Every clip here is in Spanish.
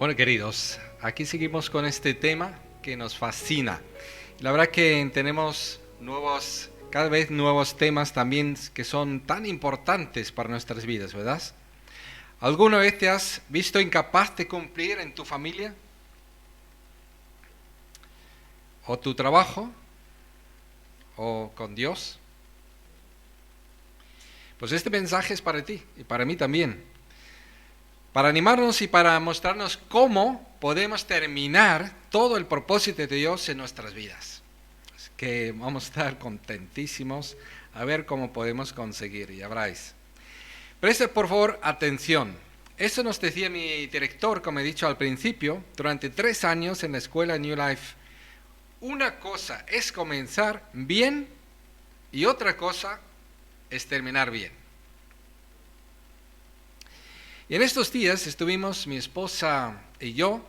Bueno, queridos, aquí seguimos con este tema que nos fascina. La verdad que tenemos cada vez nuevos temas también que son tan importantes para nuestras vidas, ¿verdad? ¿Alguna vez te has visto incapaz de cumplir en tu familia? ¿O tu trabajo? ¿O con Dios? Pues este mensaje es para ti y para mí también. Para animarnos y para mostrarnos cómo podemos terminar todo el propósito de Dios en nuestras vidas. Así que vamos a estar contentísimos a ver cómo podemos conseguir, y habráis. Preste por favor atención. Esto nos decía mi director, como he dicho al principio, durante 3 años en la escuela New Life. Una cosa es comenzar bien y otra cosa es terminar bien. Y en estos días estuvimos mi esposa y yo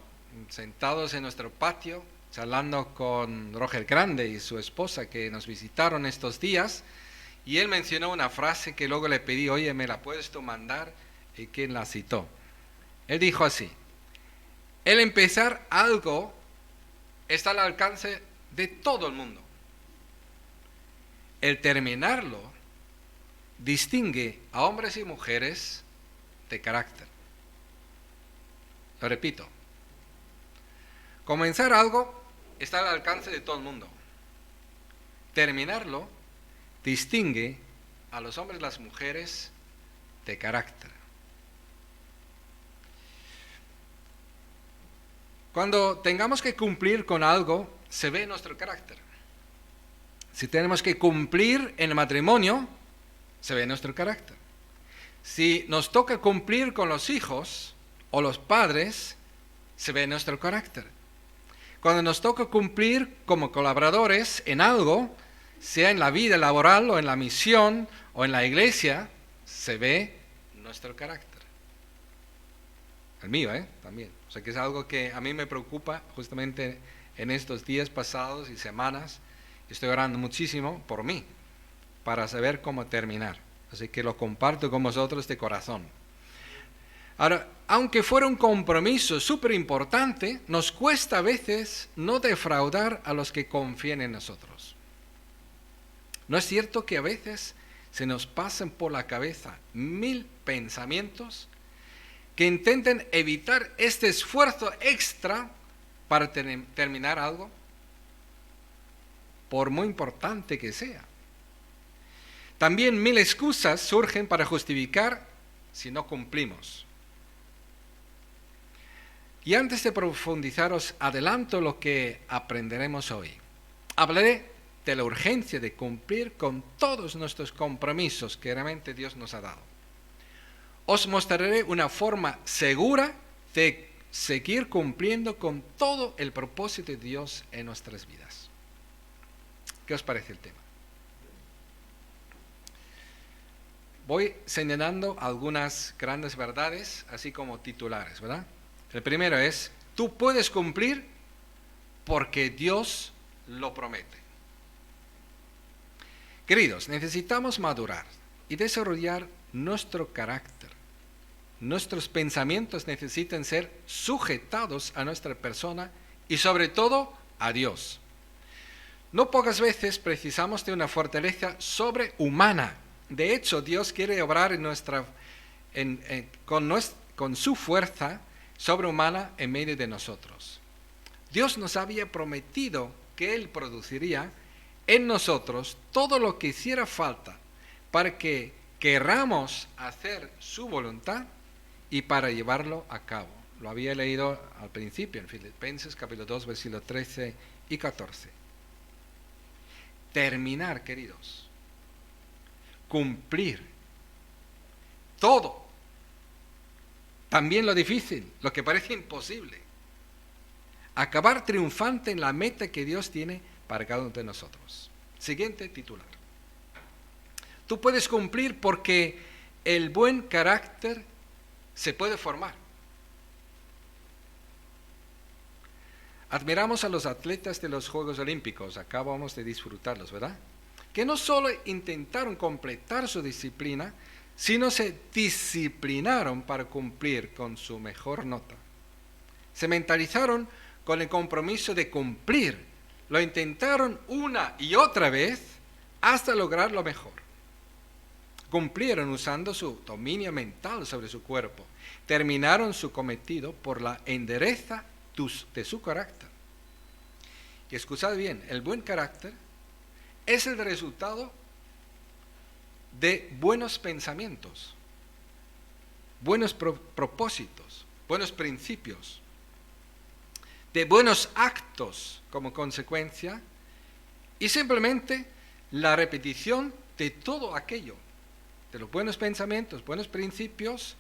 sentados en nuestro patio, charlando con Roger Grande y su esposa que nos visitaron estos días, y él mencionó una frase que luego le pedí, oye, ¿me la puedes tú mandar? ¿Y quién la citó? Él dijo así: el empezar algo está al alcance de todo el mundo. El terminarlo distingue a hombres y mujeres de carácter. Lo repito. Comenzar algo está al alcance de todo el mundo. Terminarlo distingue a los hombres y las mujeres de carácter. Cuando tengamos que cumplir con algo, se ve nuestro carácter. Si tenemos que cumplir en el matrimonio, se ve nuestro carácter. Si nos toca cumplir con los hijos o los padres, se ve nuestro carácter. Cuando nos toca cumplir como colaboradores en algo, sea en la vida laboral o en la misión o en la iglesia, se ve nuestro carácter. El mío, también. O sea que es algo que a mí me preocupa justamente en estos días pasados y semanas. Estoy orando muchísimo por mí, para saber cómo terminar. Así que lo comparto con vosotros de corazón. Ahora, aunque fuera un compromiso súper importante, nos cuesta a veces no defraudar a los que confían en nosotros. ¿No es cierto que a veces se nos pasan por la cabeza 1000 pensamientos que intenten evitar este esfuerzo extra para terminar algo, por muy importante que sea? También 1000 excusas surgen para justificar si no cumplimos. Y antes de profundizar, os adelanto lo que aprenderemos hoy. Hablaré de la urgencia de cumplir con todos nuestros compromisos que realmente Dios nos ha dado. Os mostraré una forma segura de seguir cumpliendo con todo el propósito de Dios en nuestras vidas. ¿Qué os parece el tema? Voy señalando algunas grandes verdades, así como titulares, ¿verdad? El primero es: tú puedes cumplir porque Dios lo promete. Queridos, necesitamos madurar y desarrollar nuestro carácter. Nuestros pensamientos necesitan ser sujetados a nuestra persona y sobre todo a Dios. No pocas veces precisamos de una fortaleza sobrehumana. De hecho, Dios quiere obrar con su fuerza sobrehumana en medio de nosotros. Dios nos había prometido que Él produciría en nosotros todo lo que hiciera falta para que querramos hacer su voluntad y para llevarlo a cabo. Lo había leído al principio en Filipenses capítulo 2, versículos 13 y 14. Terminar, queridos. Cumplir todo, también lo difícil, lo que parece imposible, acabar triunfante en la meta que Dios tiene para cada uno de nosotros. Siguiente titular: tú puedes cumplir porque el buen carácter se puede formar. Admiramos a los atletas de los Juegos Olímpicos, acabamos de disfrutarlos, ¿verdad? Que no solo intentaron completar su disciplina, sino se disciplinaron para cumplir con su mejor nota. Se mentalizaron con el compromiso de cumplir. Lo intentaron una y otra vez hasta lograr lo mejor. Cumplieron usando su dominio mental sobre su cuerpo. Terminaron su cometido por la entereza de su carácter. Y escuchad bien, el buen carácter es el resultado de buenos pensamientos, buenos propósitos, buenos principios, de buenos actos como consecuencia y simplemente la repetición de todo aquello, de los buenos pensamientos, buenos principios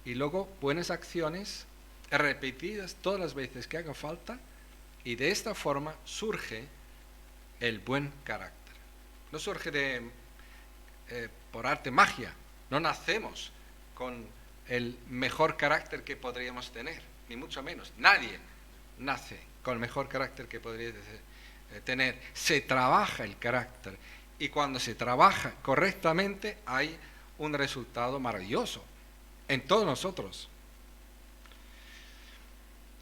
y luego buenas acciones repetidas todas las veces que haga falta, y de esta forma surge el buen carácter. No surge por arte magia, no nacemos con el mejor carácter que podríamos tener, ni mucho menos. Nadie nace con el mejor carácter que podría tener. Se trabaja el carácter, y cuando se trabaja correctamente hay un resultado maravilloso en todos nosotros.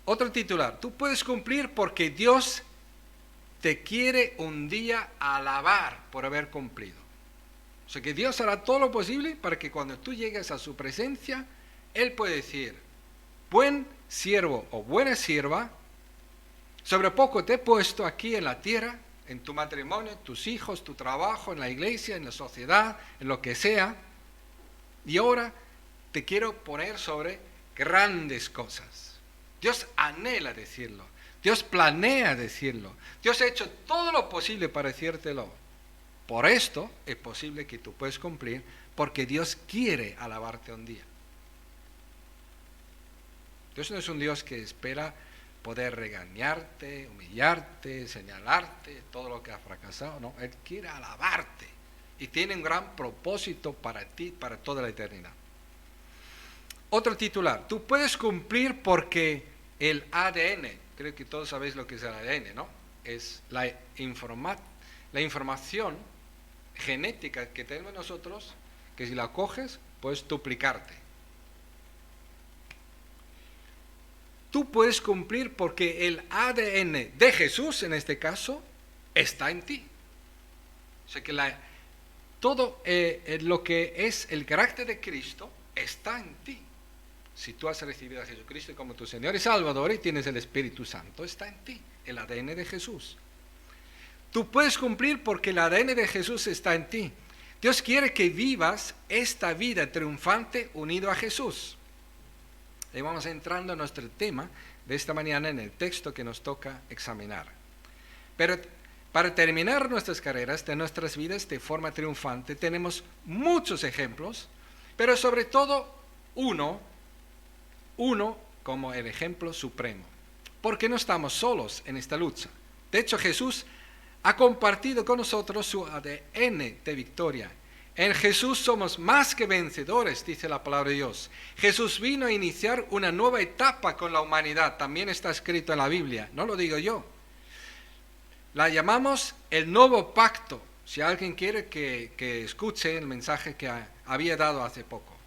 Otro titular: tú puedes cumplir porque Dios te quiere un día alabar por haber cumplido. O sea que Dios hará todo lo posible para que cuando tú llegues a su presencia, Él puede decir: buen siervo o buena sierva, sobre poco te he puesto aquí en la tierra, en tu matrimonio, tus hijos, tu trabajo, en la iglesia, en la sociedad, en lo que sea, y ahora te quiero poner sobre grandes cosas. Dios anhela decirlo, Dios planea decirlo, Dios ha hecho todo lo posible para decírtelo. Por esto es posible que tú puedas cumplir, porque Dios quiere alabarte un día. Dios no es un Dios que espera poder regañarte, humillarte, señalarte, todo lo que ha fracasado. No, Él quiere alabarte y tiene un gran propósito para ti, para toda la eternidad. Otro titular: tú puedes cumplir porque el ADN, creo que todos sabéis lo que es el ADN, ¿no? Es la información genética que tenemos nosotros, que si la coges, puedes duplicarte. Tú puedes cumplir porque el ADN de Jesús, en este caso, está en ti. O sea que todo lo que es el carácter de Cristo está en ti. Si tú has recibido a Jesucristo como tu Señor y Salvador y tienes el Espíritu Santo, está en ti, el ADN de Jesús. Tú puedes cumplir porque el ADN de Jesús está en ti. Dios quiere que vivas esta vida triunfante unido a Jesús. Y vamos entrando a nuestro tema de esta mañana en el texto que nos toca examinar. Pero para terminar nuestras carreras de nuestras vidas de forma triunfante, tenemos muchos ejemplos, pero sobre todo uno como el ejemplo supremo. Porque no estamos solos en esta lucha. De hecho, Jesús ha compartido con nosotros su ADN de victoria. En Jesús somos más que vencedores, dice la palabra de Dios. Jesús vino a iniciar una nueva etapa con la humanidad. También está escrito en la Biblia, no lo digo yo. La llamamos el nuevo pacto. Si alguien quiere que escuche el mensaje que había dado hace poco.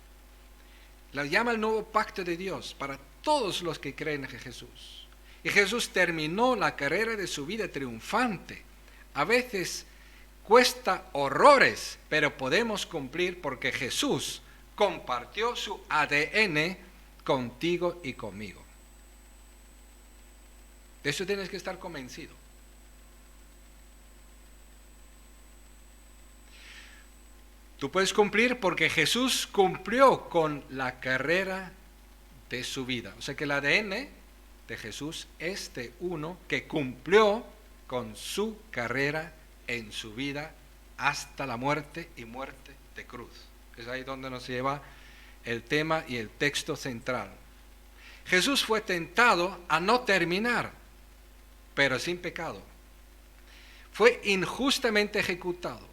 La llama el nuevo pacto de Dios para todos los que creen en Jesús. Y Jesús terminó la carrera de su vida triunfante. A veces cuesta horrores, pero podemos cumplir porque Jesús compartió su ADN contigo y conmigo. De eso tienes que estar convencido. Tú puedes cumplir porque Jesús cumplió con la carrera de su vida. O sea que el ADN de Jesús es de uno que cumplió con su carrera en su vida hasta la muerte y muerte de cruz. Es ahí donde nos lleva el tema y el texto central. Jesús fue tentado a no terminar, pero sin pecado. Fue injustamente ejecutado.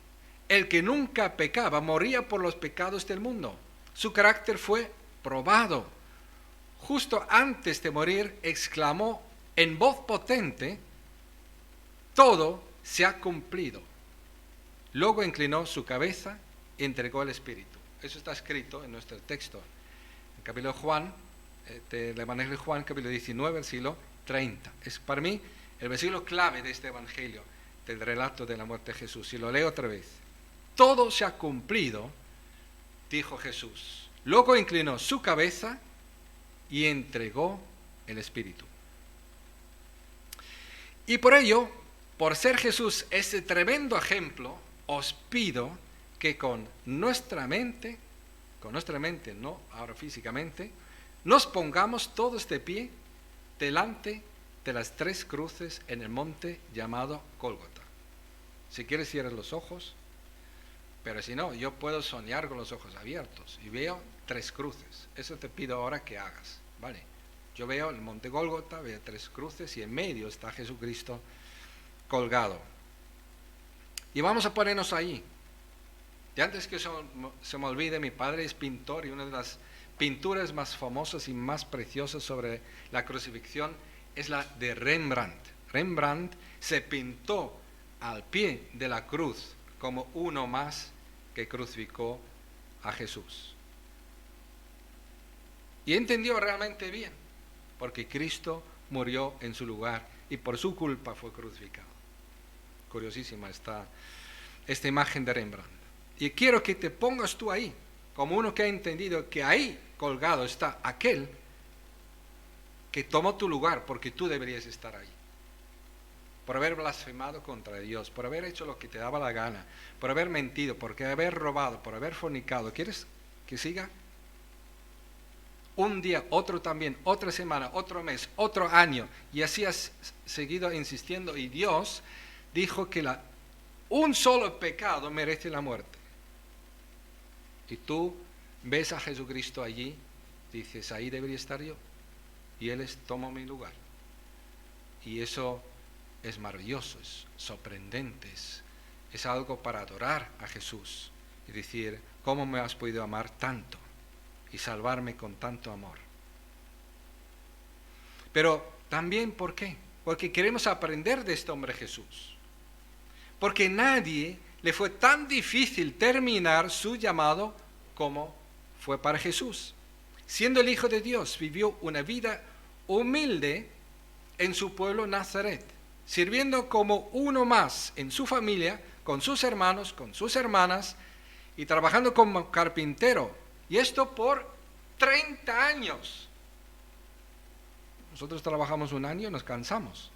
El que nunca pecaba moría por los pecados del mundo. Su carácter fue probado. Justo antes de morir exclamó en voz potente: todo se ha cumplido. Luego inclinó su cabeza y entregó el Espíritu. Eso está escrito en nuestro texto. En el capítulo Juan, del Evangelio de Juan, capítulo 19, versículo 30. Es para mí el versículo clave de este Evangelio, del relato de la muerte de Jesús. Y lo leo otra vez. Todo se ha cumplido, dijo Jesús. Luego inclinó su cabeza y entregó el Espíritu. Y por ello, por ser Jesús ese tremendo ejemplo, os pido que con nuestra mente, no ahora físicamente, nos pongamos todos de pie delante de las 3 cruces en el monte llamado Gólgota. Si quieres cierra los ojos, pero si no, yo puedo soñar con los ojos abiertos y veo 3 cruces. Eso te pido ahora que hagas, ¿vale? Yo veo el monte Gólgota, veo 3 cruces y en medio está Jesucristo colgado. Y vamos a ponernos ahí. Y antes que se me olvide, mi padre es pintor y una de las pinturas más famosas y más preciosas sobre la crucifixión es la de Rembrandt. Rembrandt se pintó al pie de la cruz como uno más que crucificó a Jesús. Y entendió realmente bien, porque Cristo murió en su lugar y por su culpa fue crucificado. Curiosísima esta imagen de Rembrandt. Y quiero que te pongas tú ahí, como uno que ha entendido que ahí colgado está aquel que tomó tu lugar, porque tú deberías estar ahí. Por haber blasfemado contra Dios, por haber hecho lo que te daba la gana, por haber mentido, por haber robado, por haber fornicado. ¿Quieres que siga? Un día, otro también, otra semana, otro mes, otro año, y así has seguido insistiendo, y Dios dijo que un solo pecado merece la muerte. Y tú ves a Jesucristo allí, dices, ahí debería estar yo, y Él tomó mi lugar. Y eso es maravilloso, es sorprendente, es algo para adorar a Jesús y decir, ¿cómo me has podido amar tanto y salvarme con tanto amor? Pero también, ¿por qué? Porque queremos aprender de este hombre Jesús. Porque nadie le fue tan difícil terminar su llamado como fue para Jesús. Siendo el Hijo de Dios, vivió una vida humilde en su pueblo Nazaret, sirviendo como uno más en su familia, con sus hermanos, con sus hermanas, y trabajando como carpintero. Y esto por 30 años. Nosotros trabajamos un año y nos cansamos.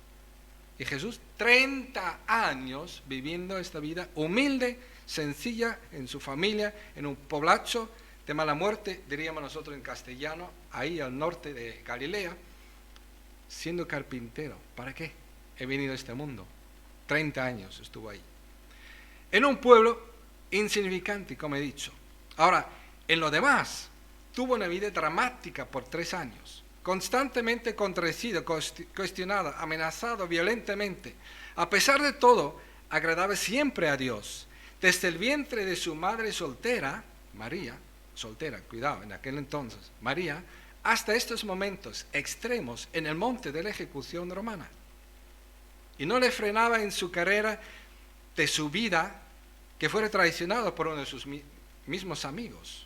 Y Jesús, 30 años viviendo esta vida humilde, sencilla, en su familia, en un poblacho de mala muerte, diríamos nosotros en castellano, ahí al norte de Galilea, siendo carpintero. ¿Para qué he venido a este mundo? 30 años estuvo ahí. En un pueblo insignificante, como he dicho. Ahora, en lo demás, tuvo una vida dramática por 3 años. Constantemente contradecido, cuestionado, amenazado violentamente. A pesar de todo, agradaba siempre a Dios. Desde el vientre de su madre soltera, María, soltera, cuidado, en aquel entonces, María, hasta estos momentos extremos en el monte de la ejecución romana. Y no le frenaba en su carrera de su vida que fuera traicionado por uno de sus mismos amigos,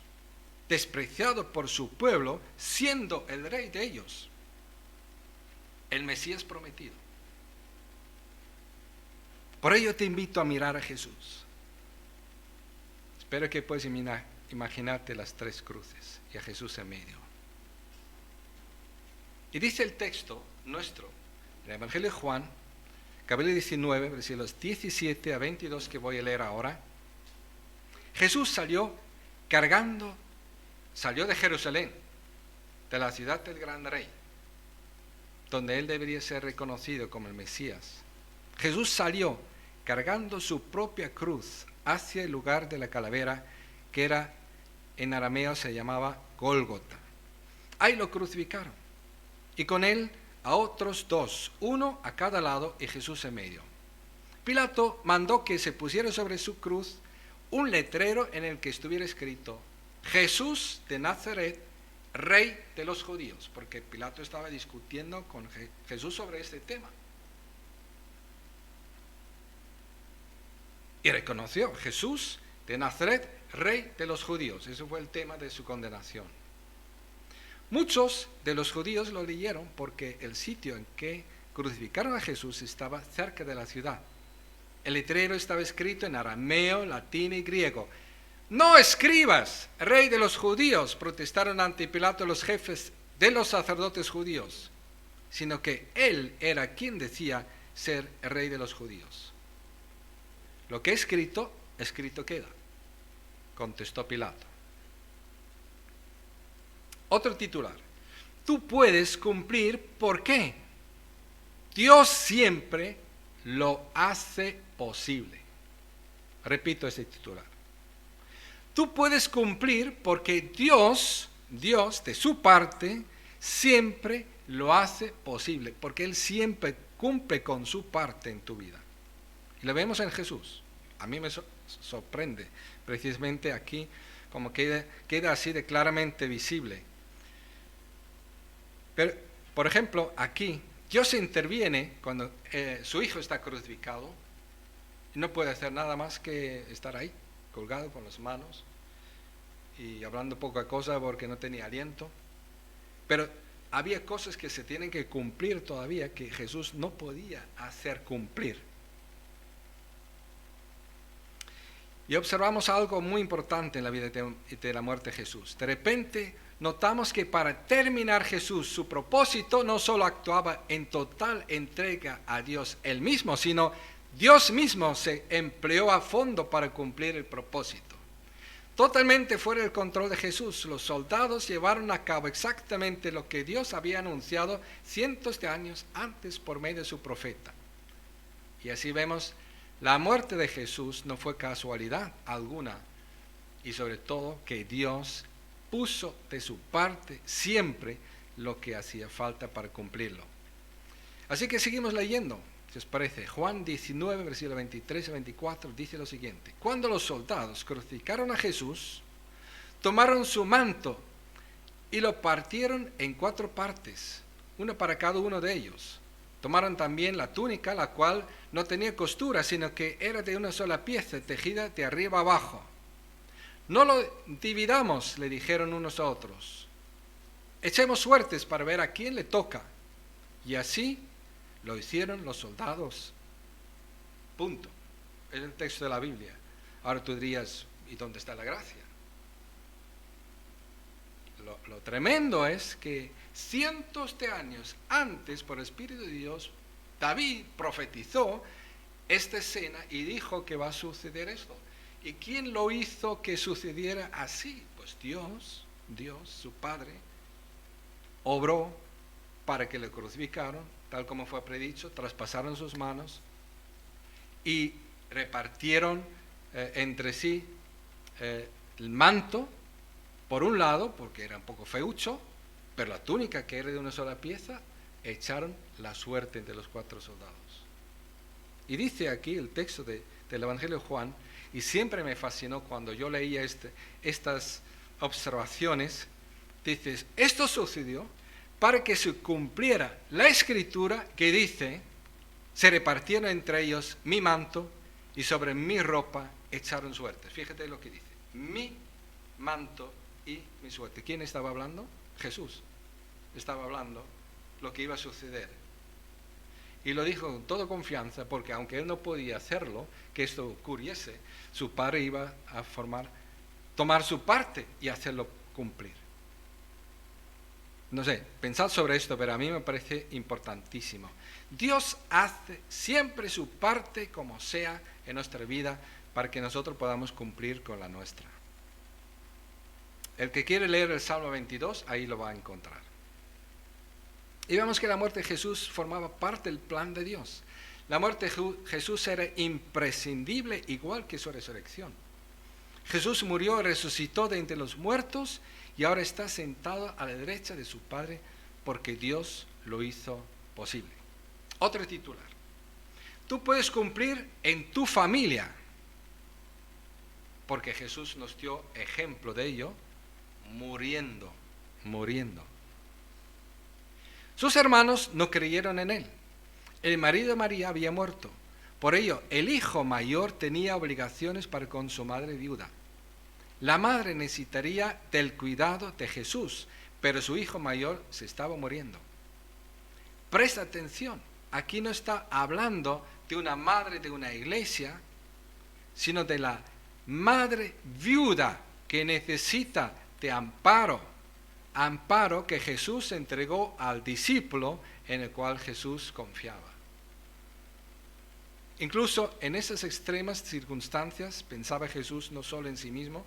despreciado por su pueblo, siendo el rey de ellos, el Mesías prometido. Por ello te invito a mirar a Jesús. Espero que puedas imaginarte las 3 cruces y a Jesús en medio. Y dice el texto nuestro, en el Evangelio de Juan, capítulo 19, versículos 17 a 22, que voy a leer ahora. Jesús salió de Jerusalén, de la ciudad del gran rey, donde él debería ser reconocido como el Mesías. Jesús salió cargando su propia cruz hacia el lugar de la calavera, que era en arameo se llamaba Gólgota. Ahí lo crucificaron, y con él a otros 2, uno a cada lado y Jesús en medio. Pilato mandó que se pusiera sobre su cruz un letrero en el que estuviera escrito: Jesús de Nazaret, Rey de los judíos, porque Pilato estaba discutiendo con Jesús sobre este tema. Y reconoció: Jesús de Nazaret, Rey de los judíos. Ese fue el tema de su condenación. Muchos de los judíos lo leyeron porque el sitio en que crucificaron a Jesús estaba cerca de la ciudad. El letrero estaba escrito en arameo, latín y griego. «No escribas, rey de los judíos», protestaron ante Pilato los jefes de los sacerdotes judíos, sino que él era quien decía ser el rey de los judíos. «Lo que he escrito, escrito queda», contestó Pilato. Otro titular. Tú puedes cumplir, ¿por qué? Dios siempre lo hace posible. Repito ese titular. Tú puedes cumplir porque Dios de su parte, siempre lo hace posible, porque Él siempre cumple con su parte en tu vida. Y lo vemos en Jesús. A mí me sorprende, precisamente aquí, como queda así de claramente visible. Pero, por ejemplo, aquí, Dios interviene cuando su hijo está crucificado y no puede hacer nada más que estar ahí, colgado con las manos y hablando poca cosa porque no tenía aliento. Pero había cosas que se tienen que cumplir todavía que Jesús no podía hacer cumplir. Y observamos algo muy importante en la vida de la muerte de Jesús. De repente notamos que para terminar Jesús, su propósito no solo actuaba en total entrega a Dios él mismo, sino Dios mismo se empleó a fondo para cumplir el propósito. Totalmente fuera del control de Jesús, los soldados llevaron a cabo exactamente lo que Dios había anunciado cientos de años antes por medio de su profeta. Y así vemos, la muerte de Jesús no fue casualidad alguna, y sobre todo que Dios puso de su parte siempre lo que hacía falta para cumplirlo. Así que seguimos leyendo, si os parece. Juan 19, versículos 23 y 24 dice lo siguiente: cuando los soldados crucificaron a Jesús, tomaron su manto y lo partieron en 4 partes, una para cada uno de ellos. Tomaron también la túnica, la cual no tenía costura, sino que era de una sola pieza, tejida de arriba abajo. No lo dividamos, le dijeron unos a otros. Echemos suertes para ver a quién le toca. Y así lo hicieron los soldados. Punto. Es el texto de la Biblia. Ahora tú dirías, ¿y dónde está la gracia? Lo tremendo es que cientos de años antes, por el Espíritu de Dios, David profetizó esta escena y dijo que va a suceder esto. ¿Y quién lo hizo que sucediera así? Pues Dios, su Padre, obró para que le crucificaron, tal como fue predicho, traspasaron sus manos y repartieron entre sí el manto, por un lado, porque era un poco feucho, pero la túnica, que era de una sola pieza, echaron la suerte entre los 4 soldados. Y dice aquí el texto del Evangelio de Juan, y siempre me fascinó cuando yo leía estas observaciones, dices, esto sucedió para que se cumpliera la escritura que dice, se repartieron entre ellos mi manto y sobre mi ropa echaron suerte. Fíjate lo que dice, mi manto y mi suerte. ¿Quién estaba hablando? Jesús. Estaba hablando lo que iba a suceder. Y lo dijo con toda confianza, porque aunque él no podía hacerlo, que esto ocurriese, su Padre iba a tomar su parte y hacerlo cumplir. No sé, pensad sobre esto, pero a mí me parece importantísimo. Dios hace siempre su parte, como sea, en nuestra vida, para que nosotros podamos cumplir con la nuestra. El que quiere leer el Salmo 22, ahí lo va a encontrar. Y vemos que la muerte de Jesús formaba parte del plan de Dios. La muerte de Jesús era imprescindible, igual que su resurrección. Jesús murió y resucitó de entre los muertos y ahora está sentado a la derecha de su Padre porque Dios lo hizo posible. Otro titular. Tú puedes cumplir en tu familia porque Jesús nos dio ejemplo de ello muriendo. Sus hermanos no creyeron en él. El marido de María había muerto. Por ello, el hijo mayor tenía obligaciones para con su madre viuda. La madre necesitaría del cuidado de Jesús, pero su hijo mayor se estaba muriendo. Presta atención, aquí no está hablando de una madre de una iglesia, sino de la madre viuda que necesita de amparo, amparo que Jesús entregó al discípulo en el cual Jesús confiaba. Incluso en esas extremas circunstancias pensaba Jesús no solo en sí mismo,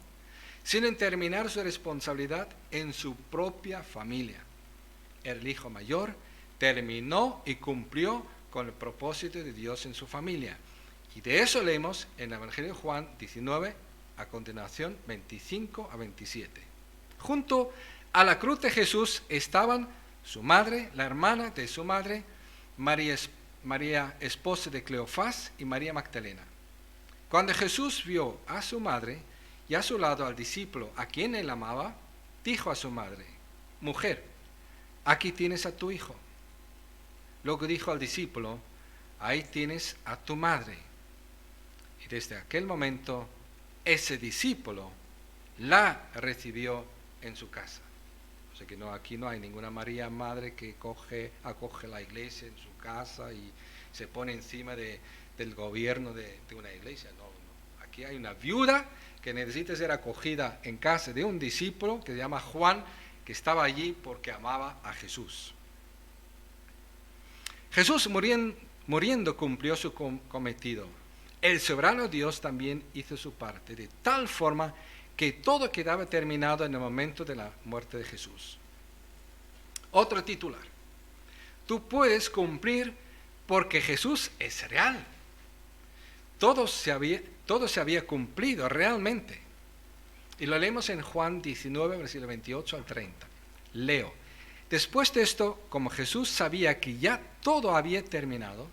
sino en terminar su responsabilidad en su propia familia. El hijo mayor terminó y cumplió con el propósito de Dios en su familia. Y de eso leemos en el Evangelio de Juan 19, a continuación 25 a 27. Junto a la cruz de Jesús estaban su madre, la hermana de su madre, María, esposa de Cleofás, y María Magdalena. Cuando Jesús vio a su madre y a su lado al discípulo a quien él amaba, dijo a su madre: mujer, aquí tienes a tu hijo. Luego dijo al discípulo: ahí tienes a tu madre. Y desde aquel momento, ese discípulo la recibió en su casa. O sea que aquí no hay ninguna María madre que acoge la iglesia en su casa y se pone encima del gobierno de una iglesia. No. Aquí hay una viuda que necesita ser acogida en casa de un discípulo que se llama Juan, que estaba allí porque amaba a Jesús. Jesús muriendo cumplió su cometido. El soberano Dios también hizo su parte, de tal forma que todo quedaba terminado en el momento de la muerte de Jesús. Otro titular: tú puedes cumplir porque Jesús es real. Todo se había cumplido realmente. Y lo leemos en Juan 19, versículo 28 al 30. Leo: después de esto, como Jesús sabía que ya todo había terminado,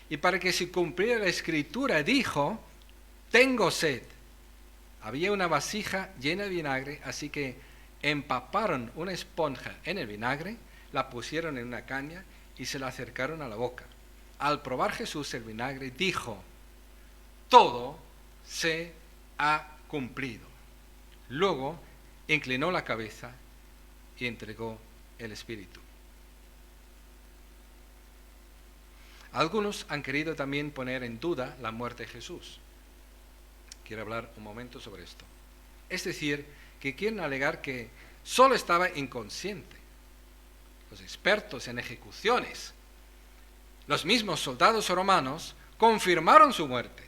y para que se cumpliera la escritura, dijo: tengo sed. Había una vasija llena de vinagre, así que empaparon una esponja en el vinagre, la pusieron en una caña y se la acercaron a la boca. Al probar Jesús el vinagre, dijo: todo se ha cumplido. Luego inclinó la cabeza y entregó el Espíritu. Algunos han querido también poner en duda la muerte de Jesús. Quiero hablar un momento sobre esto. Es decir, que quieren alegar que solo estaba inconsciente. Los expertos en ejecuciones, los mismos soldados romanos, confirmaron su muerte.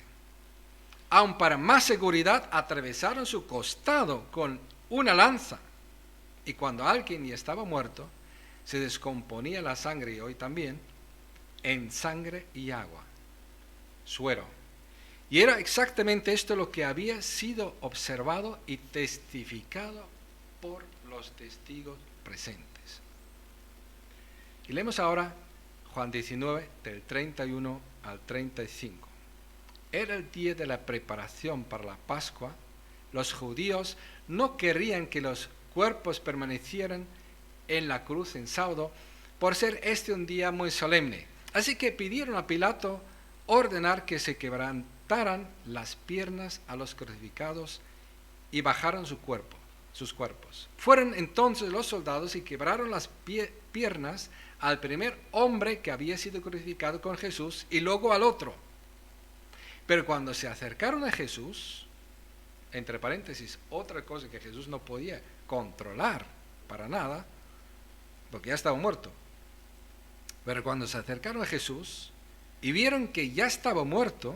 Aun para más seguridad, atravesaron su costado con una lanza. Y cuando alguien ya estaba muerto, se descomponía la sangre, y hoy también, en sangre y agua, suero. Y era exactamente esto lo que había sido observado y testificado por los testigos presentes. Y leemos ahora Juan 19, del 31 al 35. Era el día de la preparación para la Pascua. Los judíos no querían que los cuerpos permanecieran en la cruz en sábado, por ser este un día muy solemne. Así que pidieron a Pilato ordenar que se quebrantaran las piernas a los crucificados y bajaron sus cuerpos. Fueron entonces los soldados y quebraron las piernas al primer hombre que había sido crucificado con Jesús y luego al otro. Pero cuando se acercaron a Jesús, entre paréntesis, otra cosa que Jesús no podía controlar para nada, porque ya estaba muerto. Pero cuando se acercaron a Jesús y vieron que ya estaba muerto,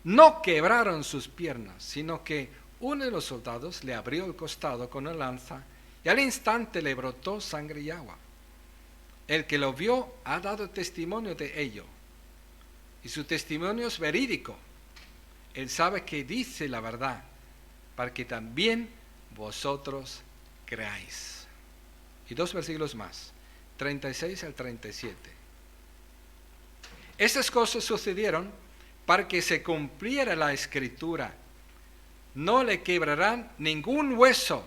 no quebraron sus piernas, sino que uno de los soldados le abrió el costado con una lanza y al instante le brotó sangre y agua. El que lo vio ha dado testimonio de ello, y su testimonio es verídico. Él sabe que dice la verdad, para que también vosotros creáis. Y 2 versículos más, 36 al 37. Estas cosas sucedieron para que se cumpliera la escritura: no le quebrarán ningún hueso.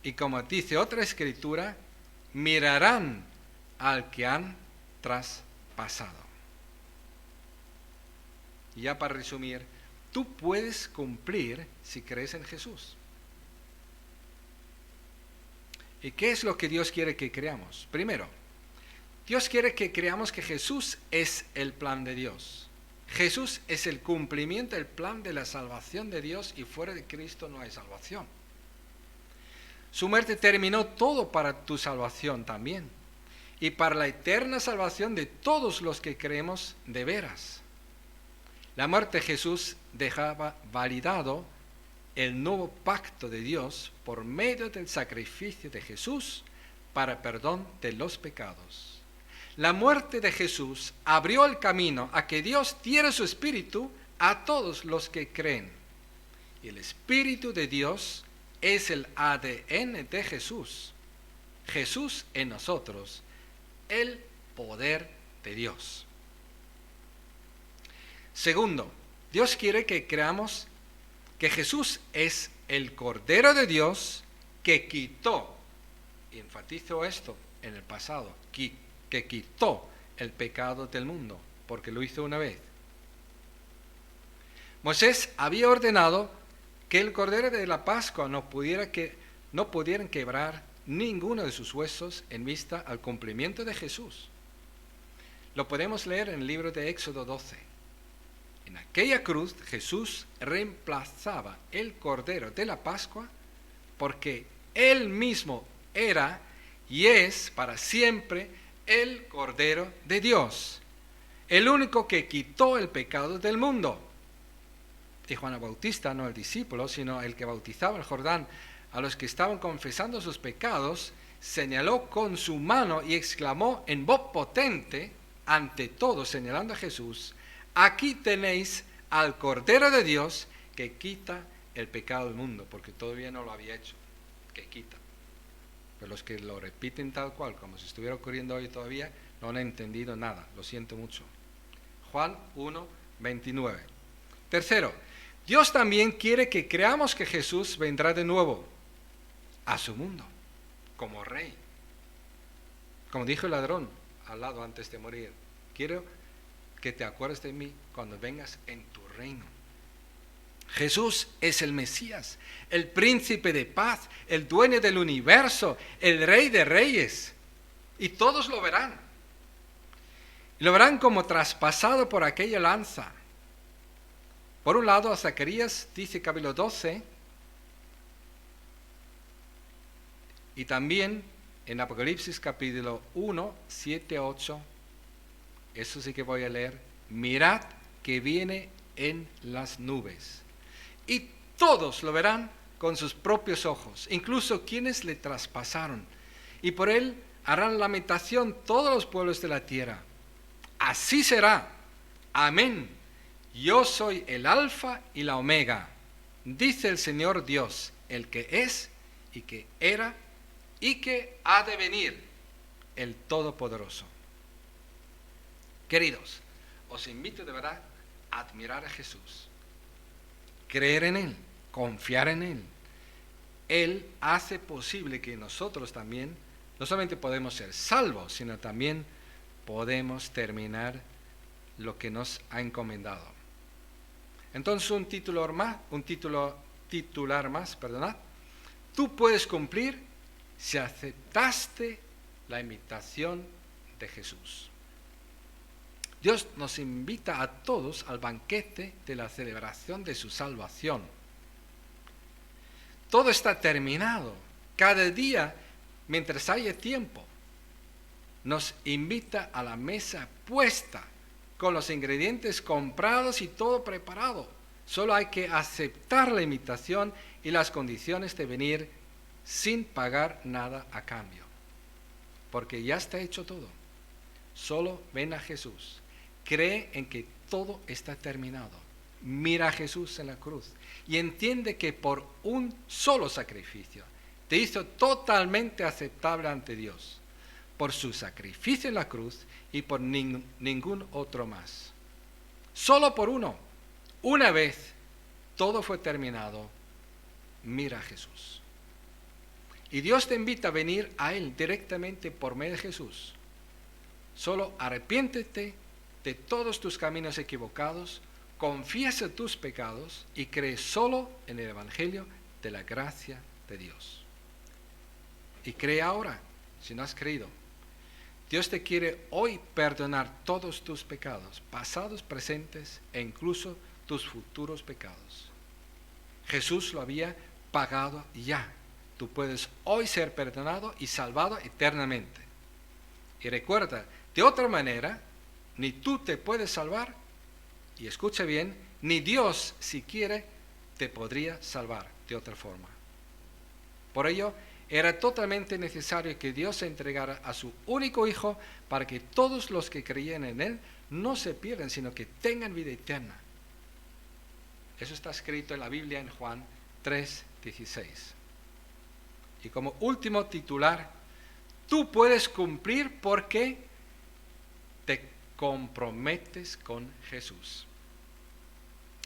Y como dice otra escritura, mirarán al que han traspasado. Y ya para resumir, tú puedes cumplir si crees en Jesús. ¿Y qué es lo que Dios quiere que creamos? Primero, Dios quiere que creamos que Jesús es el plan de Dios. Jesús es el cumplimiento del plan de la salvación de Dios y fuera de Cristo no hay salvación. Su muerte terminó todo para tu salvación también y para la eterna salvación de todos los que creemos de veras. La muerte de Jesús dejaba validado el nuevo pacto de Dios por medio del sacrificio de Jesús para perdón de los pecados. La muerte de Jesús abrió el camino a que Dios diera su Espíritu a todos los que creen. Y el Espíritu de Dios es el ADN de Jesús. Jesús en nosotros, el poder de Dios. Segundo, Dios quiere que creamos que Jesús es el Cordero de Dios que quitó, y enfatizo esto en el pasado, que quitó el pecado del mundo, porque lo hizo una vez. Moisés había ordenado que el Cordero de la Pascua no pudieran quebrar ninguno de sus huesos en vista al cumplimiento de Jesús. Lo podemos leer en el libro de Éxodo 12. En aquella cruz Jesús reemplazaba el Cordero de la Pascua porque Él mismo era y es para siempre el Cordero de Dios, el único que quitó el pecado del mundo. Y Juan el Bautista, no el discípulo, sino el que bautizaba el Jordán a los que estaban confesando sus pecados, señaló con su mano y exclamó en voz potente, ante todos señalando a Jesús: aquí tenéis al Cordero de Dios que quita el pecado del mundo, porque todavía no lo había hecho, que quita. Pero los que lo repiten tal cual, como si estuviera ocurriendo hoy todavía, no han entendido nada, lo siento mucho. Juan 1, 29. Tercero, Dios también quiere que creamos que Jesús vendrá de nuevo a su mundo, como rey. Como dijo el ladrón al lado antes de morir: quiero que te acuerdes de mí cuando vengas en tu reino. Jesús es el Mesías, el príncipe de paz, el dueño del universo, el rey de reyes. Y todos lo verán. Y lo verán como traspasado por aquella lanza. Por un lado, a Zacarías dice capítulo 12, y también en Apocalipsis capítulo 1, 7, 8, eso sí que voy a leer: mirad que viene en las nubes, y todos lo verán con sus propios ojos, incluso quienes le traspasaron, y por él harán lamentación todos los pueblos de la tierra. Así será. Amén. Yo soy el Alfa y la Omega, dice el Señor Dios, el que es y que era y que ha de venir, el Todopoderoso. Queridos, os invito de verdad a admirar a Jesús, creer en Él, confiar en Él. Él hace posible que nosotros también, no solamente podemos ser salvos, sino también podemos terminar lo que nos ha encomendado. Entonces un titular más, tú puedes cumplir si aceptaste la invitación de Jesús. Dios nos invita a todos al banquete de la celebración de su salvación. Todo está terminado. Cada día, mientras haya tiempo, nos invita a la mesa puesta, con los ingredientes comprados y todo preparado. Solo hay que aceptar la invitación y las condiciones de venir sin pagar nada a cambio. Porque ya está hecho todo. Solo ven a Jesús. Cree en que todo está terminado. Mira a Jesús en la cruz y entiende que por un solo sacrificio te hizo totalmente aceptable ante Dios. Por su sacrificio en la cruz y por ningún otro más. Solo por uno. Una vez todo fue terminado. Mira a Jesús. Y Dios te invita a venir a Él directamente por medio de Jesús. Solo arrepiéntete de todos tus caminos equivocados, confiesa tus pecados y cree solo en el Evangelio de la gracia de Dios. y cree ahora, si no has creído. Dios te quiere hoy perdonar todos tus pecados, pasados, presentes e incluso tus futuros pecados. Jesús lo había pagado ya. Tú puedes hoy ser perdonado y salvado eternamente. Y recuerda, de otra manera, ni tú te puedes salvar, y escucha bien, ni Dios, si quiere, te podría salvar de otra forma. Por ello, era totalmente necesario que Dios entregara a su único Hijo para que todos los que creían en Él no se pierdan, sino que tengan vida eterna. Eso está escrito en la Biblia en Juan 3:16. Y como último titular, tú puedes cumplir porque te comprometes con Jesús.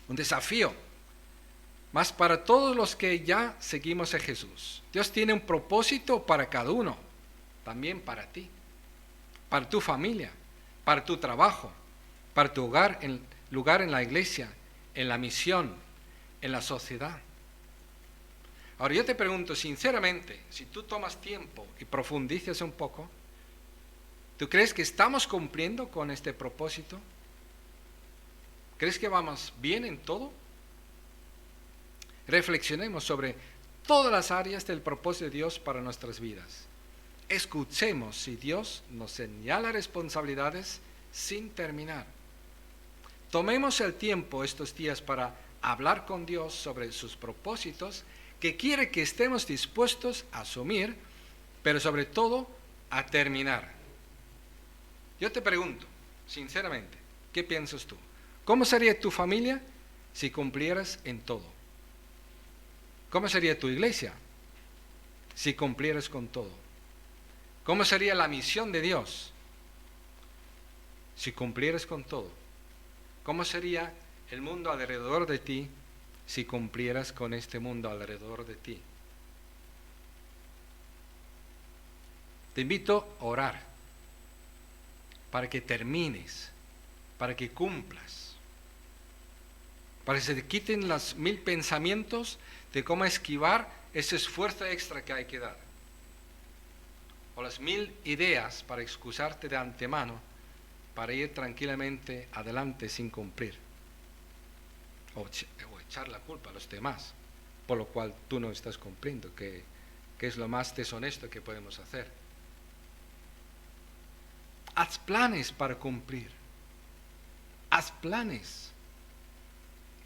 Un desafío más para todos los que ya seguimos a Jesús. Dios tiene un propósito para cada uno, también para ti, para tu familia, para tu trabajo, para tu hogar, lugar en la iglesia, en la misión, en la sociedad. Ahora yo te pregunto sinceramente, si tú tomas tiempo y profundizas un poco, ¿tú crees que estamos cumpliendo con este propósito? ¿Crees que vamos bien en todo? Reflexionemos sobre todas las áreas del propósito de Dios para nuestras vidas. Escuchemos si Dios nos señala responsabilidades sin terminar. Tomemos el tiempo estos días para hablar con Dios sobre sus propósitos que quiere que estemos dispuestos a asumir, pero sobre todo a terminar. Yo te pregunto, sinceramente, ¿qué piensas tú? ¿Cómo sería tu familia si cumplieras en todo? ¿Cómo sería tu iglesia si cumplieras con todo? ¿Cómo sería la misión de Dios si cumplieras con todo? ¿Cómo sería el mundo alrededor de ti si cumplieras con este mundo alrededor de ti? Te invito a orar para que termines, para que cumplas, para que se te quiten los 1000 pensamientos de cómo esquivar ese esfuerzo extra que hay que dar, o las 1000 ideas para excusarte de antemano para ir tranquilamente adelante sin cumplir, o echar la culpa a los demás por lo cual tú no estás cumpliendo, que es lo más deshonesto que podemos hacer. Haz planes para cumplir, haz planes.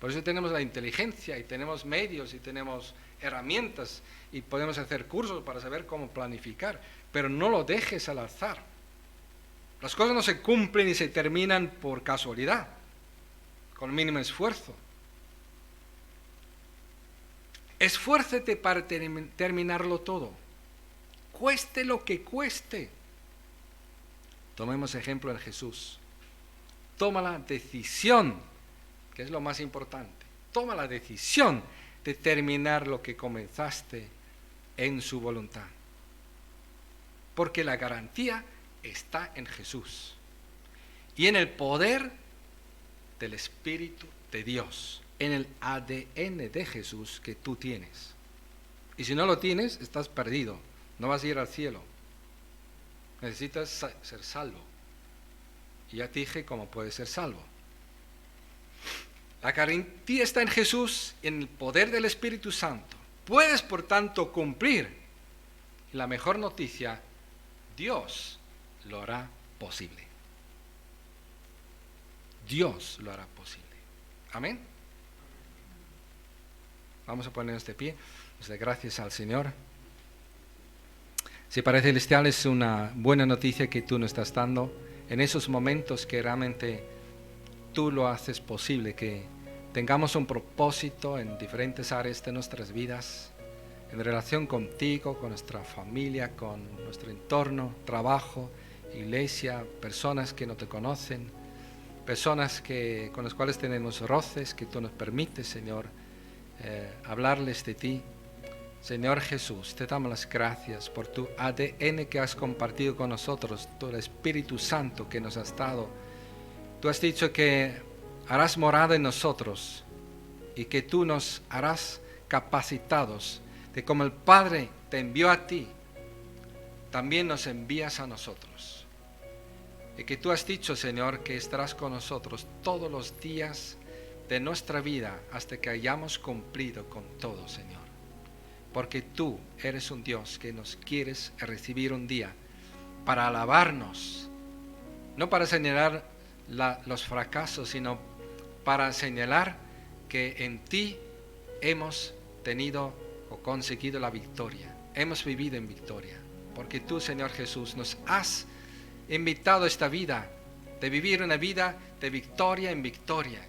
Por eso tenemos la inteligencia y tenemos medios y tenemos herramientas y podemos hacer cursos para saber cómo planificar, pero no lo dejes al azar. Las cosas no se cumplen y se terminan por casualidad, con mínimo esfuerzo. Esfuérzate para terminarlo todo, cueste lo que cueste. Tomemos ejemplo en Jesús. Toma la decisión, que es lo más importante. Toma la decisión de terminar lo que comenzaste en su voluntad. Porque la garantía está en Jesús y en el poder del Espíritu de Dios, en el ADN de Jesús que tú tienes. Y si no lo tienes, estás perdido, no vas a ir al cielo. Necesitas ser salvo. Y ya te dije cómo puedes ser salvo. La garantía está en Jesús, en el poder del Espíritu Santo. Puedes, por tanto, cumplir. Y la mejor noticia, Dios lo hará posible. Dios lo hará posible. Amén. Vamos a ponernos de pie. Nos dé gracias al Señor. Si Padre Celestial, es una buena noticia que tú nos estás dando en esos momentos que realmente tú lo haces posible, que tengamos un propósito en diferentes áreas de nuestras vidas, en relación contigo, con nuestra familia, con nuestro entorno, trabajo, iglesia, personas que no te conocen, personas con las cuales tenemos roces, que tú nos permites, Señor, hablarles de ti. Señor Jesús, te damos las gracias por tu ADN que has compartido con nosotros, tu Espíritu Santo que nos has dado. Tú has dicho que harás morada en nosotros y que tú nos harás capacitados de como el Padre te envió a ti también nos envías a nosotros. Y que tú has dicho, Señor, que estarás con nosotros todos los días de nuestra vida hasta que hayamos cumplido con todo, Señor. Porque tú eres un Dios que nos quieres recibir un día para alabarnos, no para señalar los fracasos, sino para señalar que en ti hemos tenido o conseguido la victoria, hemos vivido en victoria, porque tú, Señor Jesús, nos has invitado a esta vida, de vivir una vida de victoria en victoria,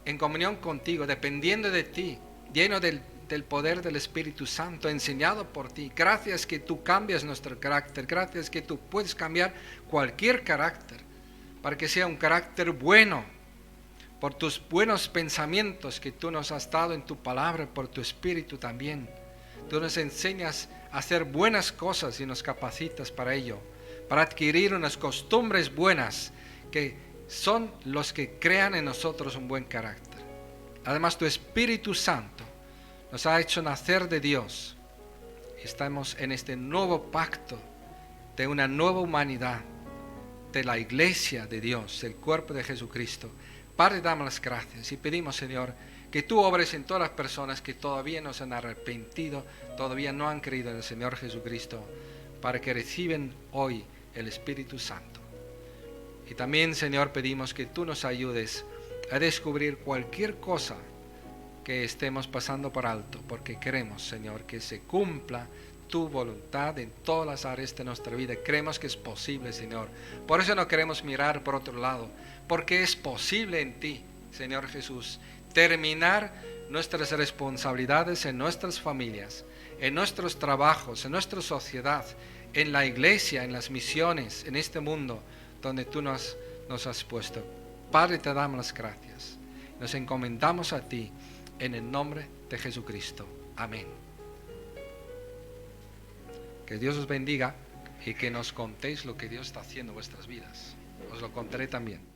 en comunión contigo, dependiendo de ti, lleno del poder del Espíritu Santo, enseñado por ti. Gracias que tú cambias nuestro carácter, gracias que tú puedes cambiar cualquier carácter, para que sea un carácter bueno, por tus buenos pensamientos que tú nos has dado en tu palabra, por tu Espíritu también. Tú nos enseñas a hacer buenas cosas y nos capacitas para ello, para adquirir unas costumbres buenas que son los que crean en nosotros un buen carácter. Además, tu Espíritu Santo nos ha hecho nacer de Dios. Estamos en este nuevo pacto de una nueva humanidad, de la iglesia de Dios, el cuerpo de Jesucristo. Padre, damos las gracias y pedimos, Señor, que tú obres en todas las personas que todavía no se han arrepentido, todavía no han creído en el Señor Jesucristo, para que reciban hoy el Espíritu Santo. Y también, Señor, pedimos que tú nos ayudes a descubrir cualquier cosa que estemos pasando por alto, porque queremos, Señor, que se cumpla tu voluntad en todas las áreas de nuestra vida. Creemos que es posible, Señor. Por eso no queremos mirar por otro lado, porque es posible en ti, Señor Jesús, terminar nuestras responsabilidades en nuestras familias, en nuestros trabajos, en nuestra sociedad, en la iglesia, en las misiones, en este mundo donde tú nos has puesto. Padre, te damos las gracias. Nos encomendamos a ti en el nombre de Jesucristo. Amén. Que Dios os bendiga y que nos contéis lo que Dios está haciendo en vuestras vidas. Os lo contaré también.